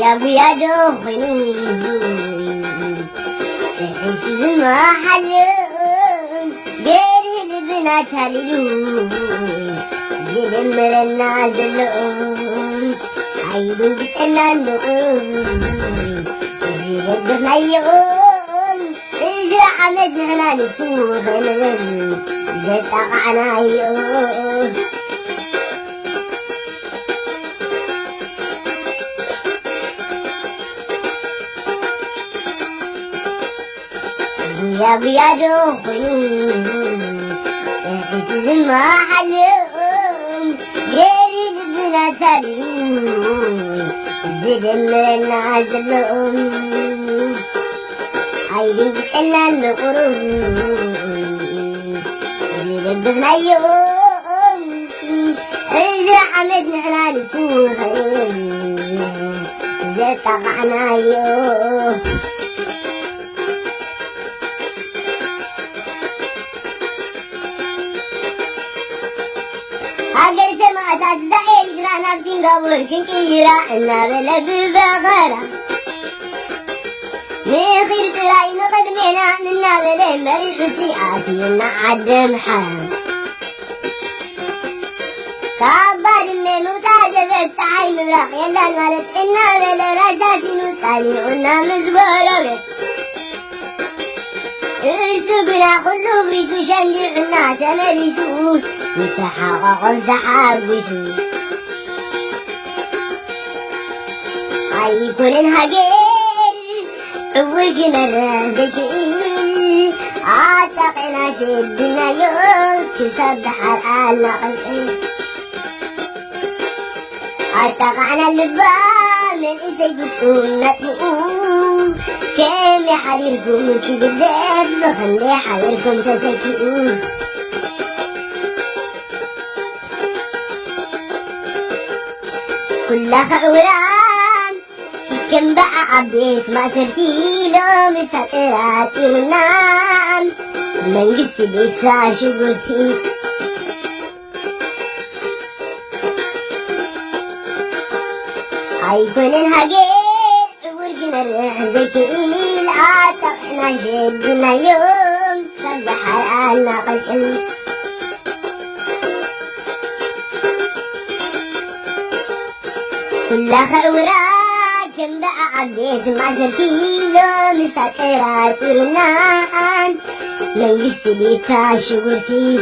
بويا دخني تحس زما حلون غير البنات هللون زلم مرنا زلون عيدو بتنانون زلم برنايون إزرع مدننا نسوخ نغل زتقعنا يون بويا دخني تحس زما حلون غير البنات هللون زلم مرنا زلون عيدو بتنانون زلم برنايون إزرع مدننا نسوخ زتقعنا يون أقل سمعت زعيل جرانا بسنغافور كنكيرا إنا بلد بغارة نخير تراي نقدمنا إنا بلد مريض سيئاتي ونعدم حرام كابار من وتعجبت سعي مبرق يلا المالت إنا بلد راساسي نتسالي ونا مزبورة سقنا كله بريسو شندعنا تمريسو نتحقق السحاب بسو هيكون انهجر عوقنا الرازقين عاتقنا شدنا يوم كسب حرقنا قلبي عاتقنا اللبان من إسي بكسونا تقوم كم يحريركم كدبات بخلي حريركم تتكئون كل خوران كم بقى عبيت ما سرتي لو مسافراتي ونام من قصدي تراشي قلتي هيكون انهجر ورقنا الرزقين عاتقنا شدنا يوم سمزح حرقنا قلقل كل خورات كم بقى عديت ما سرتيلو مسافرات رنان من قصدي تاشي قلتي